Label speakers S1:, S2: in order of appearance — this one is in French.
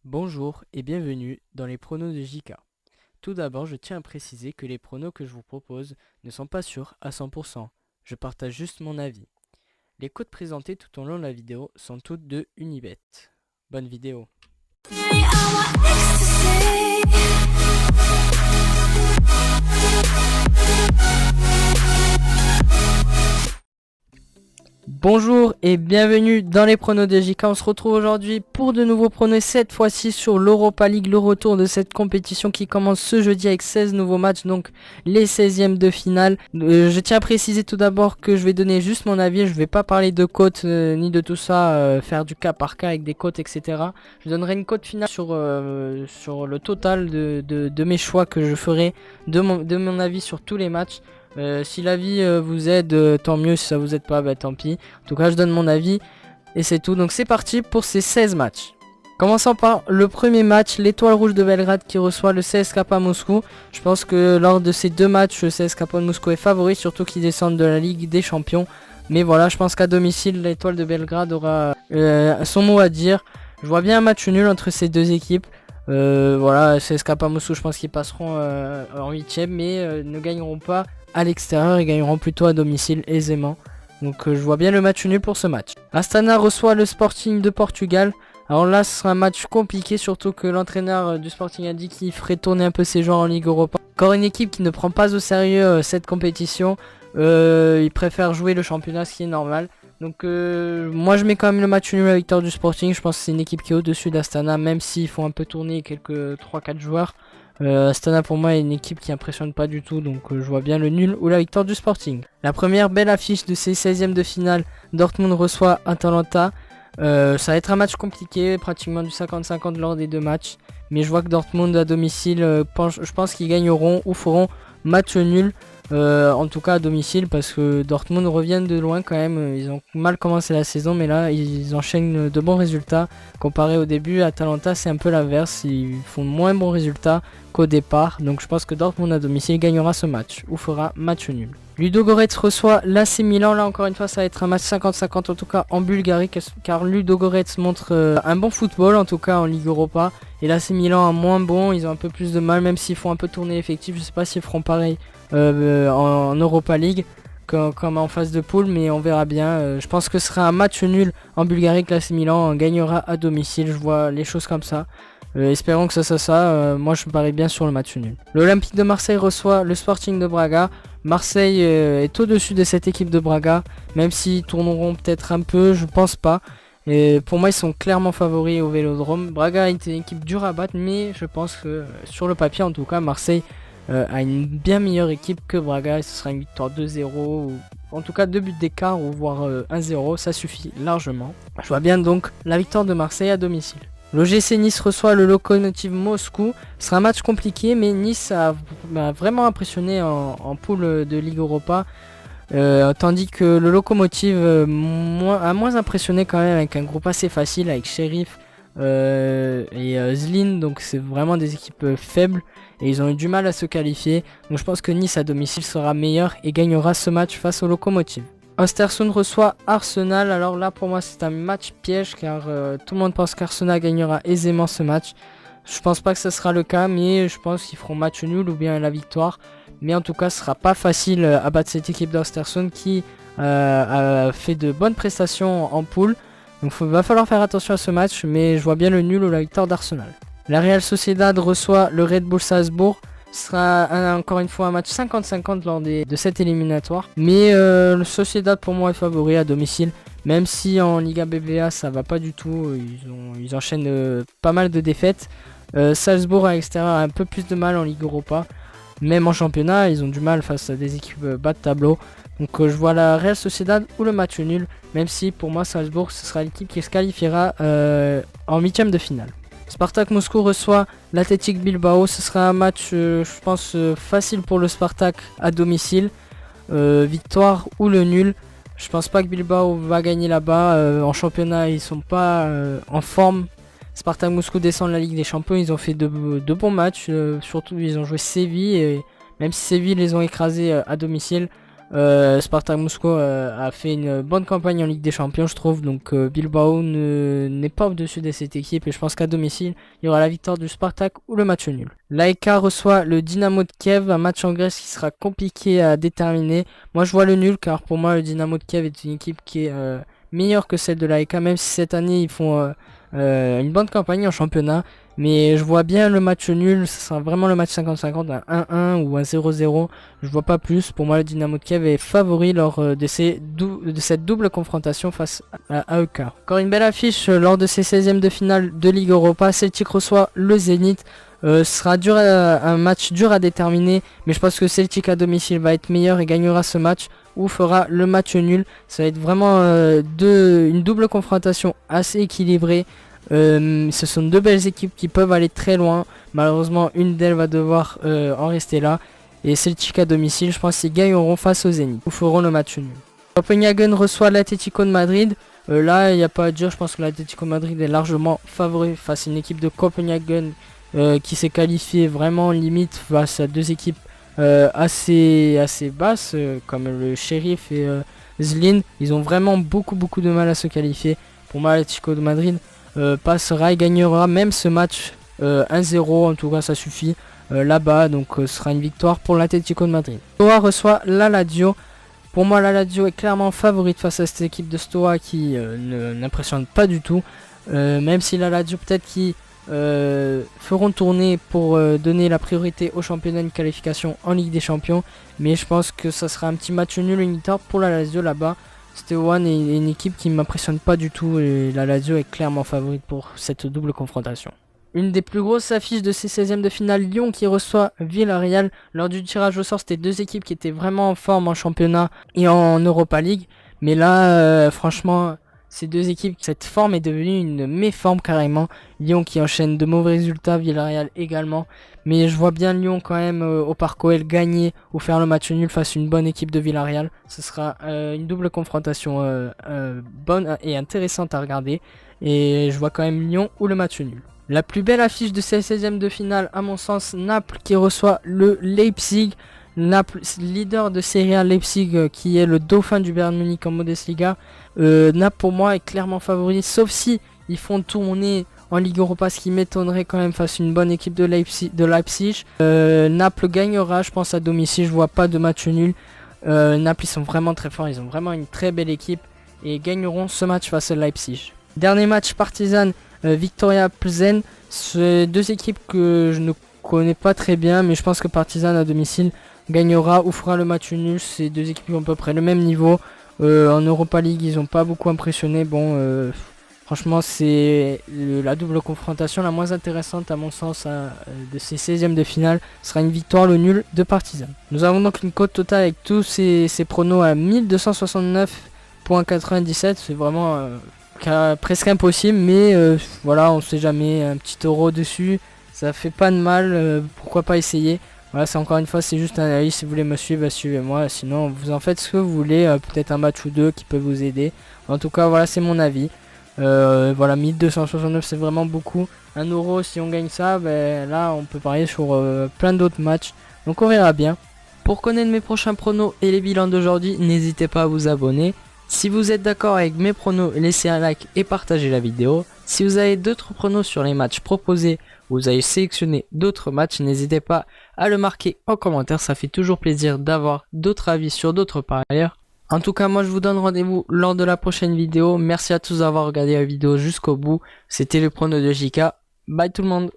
S1: Bonjour et bienvenue dans les pronos de JK. Tout d'abord, je tiens à préciser que les pronos que je vous propose ne sont pas sûrs à 100%. Je partage juste mon avis. Les codes présentés tout au long de la vidéo sont toutes de Unibet. Bonne vidéo. Bonjour et bienvenue dans les pronos de JK. On se retrouve aujourd'hui pour de nouveaux pronos, cette fois-ci sur l'Europa League, le retour de cette compétition qui commence ce jeudi avec 16 nouveaux matchs, donc les 16e de finale. Je tiens à préciser tout d'abord que je vais donner juste mon avis, je vais pas parler de cotes ni de tout ça, faire du cas par cas avec des cotes, etc. Je donnerai une cote finale sur le total de mes choix que je ferai, de mon avis sur tous les matchs. Si l'avis vous aide, tant mieux. Si ça vous aide pas, bah tant pis. En tout cas, je donne mon avis et c'est tout. Donc c'est parti pour ces 16 matchs. Commençons par le premier match, l'Étoile Rouge de Belgrade qui reçoit le CSKA Moscou. Je pense que lors de ces deux matchs, le CSKA Moscou est favori, surtout qu'ils descendent de la Ligue des Champions. Mais voilà, je pense qu'à domicile, l'Étoile de Belgrade aura son mot à dire. Je vois bien un match nul entre ces deux équipes. Voilà, CSKA Moscou, je pense qu'ils passeront en 8ème, mais ne gagneront pas à l'extérieur, ils gagneront plutôt à domicile aisément. Donc je vois bien le match nul pour ce match. Astana reçoit le Sporting de Portugal. Alors là, ce sera un match compliqué, surtout que l'entraîneur du Sporting a dit qu'il ferait tourner un peu ses joueurs en Ligue Europa. Encore une équipe qui ne prend pas au sérieux cette compétition. Il préfère jouer le championnat, ce qui est normal. Donc moi je mets quand même le match nul à la victoire du Sporting. Je pense que c'est une équipe qui est au-dessus d'Astana, même s'ils font un peu tourner quelques 3-4 joueurs. Astana pour moi est une équipe qui impressionne pas du tout, donc je vois bien le nul ou la victoire du Sporting. La première belle affiche de ces 16e de finale, Dortmund reçoit Atalanta. Ça va être un match compliqué, pratiquement du 50-50 lors des deux matchs. Mais je vois que Dortmund à domicile, je pense qu'ils gagneront ou feront match nul. En tout cas à domicile, parce que Dortmund reviennent de loin quand même. Ils ont mal commencé la saison, mais là ils enchaînent de bons résultats. Comparé au début, Atalanta c'est un peu l'inverse, ils font moins bons résultats qu'au départ. Donc je pense que Dortmund à domicile gagnera ce match ou fera match nul. Ludogorets reçoit l'AC Milan. Là encore une fois ça va être un match 50-50, en tout cas en Bulgarie, car Ludogorets montre un bon football, en tout cas en Ligue Europa. Et l'AC Milan a moins bon, ils ont un peu plus de mal, même s'ils font un peu tourner l'effectif. Je sais pas s'ils feront pareil en Europa League comme en phase de poule, mais on verra bien. Je pense que ce sera un match nul en Bulgarie, que l'AC Milan gagnera à domicile. Je vois les choses comme ça. Espérons que ça soit ça. Moi je me parie bien sur le match nul. L'Olympique de Marseille reçoit le Sporting de Braga. Marseille est au-dessus de cette équipe de Braga, même s'ils tourneront peut-être un peu, je pense pas. Et pour moi ils sont clairement favoris au Vélodrome. Braga est une équipe dure à battre, mais je pense que sur le papier en tout cas Marseille a une bien meilleure équipe que Braga. Ce sera une victoire 2-0 ou en tout cas 2 buts d'écart ou voire 1-0, ça suffit largement. Je vois bien donc la victoire de Marseille à domicile. L'OGC Nice reçoit le Lokomotiv Moscou. Ce sera un match compliqué, mais Nice m'a vraiment impressionné en poule de Ligue Europa. Tandis que le Lokomotiv a moins impressionné quand même, avec un groupe assez facile avec Sheriff et Zlin. Donc c'est vraiment des équipes faibles et ils ont eu du mal à se qualifier. Donc je pense que Nice à domicile sera meilleur et gagnera ce match face au Lokomotiv. Östersund reçoit Arsenal. Alors là pour moi c'est un match piège, car tout le monde pense qu'Arsenal gagnera aisément ce match. Je pense pas que ce sera le cas, mais je pense qu'ils feront match nul ou bien la victoire. Mais en tout cas ce sera pas facile à battre cette équipe d'Östersund qui a fait de bonnes prestations en poule. Donc va falloir faire attention à ce match, mais je vois bien le nul ou la victoire d'Arsenal. La Real Sociedad reçoit le Red Bull Salzbourg. Ce sera encore une fois un match 50-50 lors de cette éliminatoire. Mais le Sociedad pour moi est favori à domicile. Même si en Liga BBVA ça va pas du tout. Ils enchaînent pas mal de défaites. Salzbourg à l'extérieur a un peu plus de mal en Ligue Europa. Même en championnat ils ont du mal face à des équipes bas de tableau. Donc je vois la Real Sociedad ou le match nul. Même si pour moi Salzbourg ce sera l'équipe qui se qualifiera en 8ème de finale. Spartak Moscou reçoit l'Athletic Bilbao. Ce sera un match, je pense, facile pour le Spartak à domicile. Victoire ou le nul. Je pense pas que Bilbao va gagner là-bas. En championnat, ils sont pas en forme. Spartak Moscou descend de la Ligue des Champions. Ils ont fait de bons matchs. Surtout, ils ont joué Séville. Et même si Séville les ont écrasés à domicile, Spartak Moscou a fait une bonne campagne en Ligue des Champions, je trouve. Donc Bilbao n'est pas au-dessus de cette équipe. Et je pense qu'à domicile, il y aura la victoire du Spartak ou le match nul. L'AEK reçoit le Dynamo de Kiev, un match en Grèce qui sera compliqué à déterminer. Moi, je vois le nul, car pour moi, le Dynamo de Kiev est une équipe qui est meilleure que celle de l'AEK, même si cette année, ils font une bonne campagne en championnat. Mais je vois bien le match nul, ce sera vraiment le match 50-50, un 1-1 ou un 0-0. Je vois pas plus. Pour moi, le Dynamo de Kiev est favori lors de cette double confrontation face à AEK. Encore une belle affiche lors de ces 16e de finale de Ligue Europa. Celtic reçoit le Zénith. Ce sera un match dur à déterminer, mais je pense que Celtic à domicile va être meilleur et gagnera ce match ou fera le match nul. Ça va être vraiment une double confrontation assez équilibrée. Ce sont deux belles équipes qui peuvent aller très loin. Malheureusement, une d'elles va devoir en rester là. Et Celtic à domicile, je pense qu'ils gagneront face au Zenit ou feront le match nul. Copenhagen reçoit l'Atlético de Madrid. Là, il n'y a pas à dire, je pense que l'Atlético de Madrid est largement favori face à une équipe de Copenhagen qui s'est qualifiée vraiment limite face à deux équipes assez basses comme le Sheriff et Zlin. Ils ont vraiment beaucoup de mal à se qualifier. Pour moi, l'Atlético de Madrid passera et gagnera même ce match 1-0, en tout cas ça suffit là-bas, donc ce sera une victoire pour l'Atlético de Madrid. Stoa reçoit la Lazio. Pour moi, la Lazio est clairement favorite face à cette équipe de Stoa qui n'impressionne pas du tout, même si la Lazio peut-être qui feront tourner pour donner la priorité au championnat de qualification en Ligue des Champions, mais je pense que ça sera un petit match nul unitaire pour la Lazio là-bas. Steaua est une équipe qui ne m'impressionne pas du tout et la Lazio est clairement favorite pour cette double confrontation. Une des plus grosses affiches de ces 16e de finale, Lyon qui reçoit Villarreal. Lors du tirage au sort, c'était deux équipes qui étaient vraiment en forme en championnat et en Europa League. Mais là, franchement, ces deux équipes, cette forme est devenue une méforme carrément. Lyon qui enchaîne de mauvais résultats, Villarreal également. Mais je vois bien Lyon quand même au Parc OL gagner ou faire le match nul face à une bonne équipe de Villarreal. Ce sera une double confrontation bonne et intéressante à regarder. Et je vois quand même Lyon ou le match nul. La plus belle affiche de ces 16e de finale, à mon sens, Naples qui reçoit le Leipzig. Naples, leader de Serie A, Leipzig qui est le dauphin du Bayern Munich en Bundesliga. Naples pour moi est clairement favori, sauf si ils font tourner en Ligue Europa, ce qui m'étonnerait quand même face à une bonne équipe de Leipzig. Naples gagnera, je pense, à domicile, je vois pas de match nul. Naples ils sont vraiment très forts, ils ont vraiment une très belle équipe et gagneront ce match face à Leipzig. Dernier match, Partizan Victoria Plzen. C'est deux équipes que je ne connais pas très bien, mais je pense que Partizan à domicile gagnera ou fera le match nul. C'est deux équipes qui ont à peu près le même niveau. En Europa League, ils n'ont pas beaucoup impressionné. Bon, franchement, c'est la double confrontation la moins intéressante à mon sens de ces 16e de finale. Ce sera une victoire, le nul de Partizan. Nous avons donc une cote totale avec tous ces pronos à 1269,97. C'est vraiment presque impossible, mais voilà, on sait jamais, un petit euro dessus, ça fait pas de mal, pourquoi pas essayer. Voilà, c'est encore une fois, c'est juste un avis. Si vous voulez me suivre, suivez-moi, sinon vous en faites ce que vous voulez, peut-être un match ou deux qui peut vous aider. En tout cas, voilà, c'est mon avis. Voilà, 1269 c'est vraiment beaucoup. 1 euro, si on gagne ça, ben là on peut parier sur plein d'autres matchs, donc on verra bien. Pour connaître mes prochains pronos et les bilans d'aujourd'hui, n'hésitez pas à vous abonner. Si vous êtes d'accord avec mes pronos, laissez un like et partagez la vidéo. Si vous avez d'autres pronos sur les matchs proposés ou vous avez sélectionné d'autres matchs, n'hésitez pas à le marquer en commentaire. Ça fait toujours plaisir d'avoir d'autres avis sur d'autres parieurs. En tout cas, moi je vous donne rendez-vous lors de la prochaine vidéo. Merci à tous d'avoir regardé la vidéo jusqu'au bout. C'était le prono de JK. Bye tout le monde.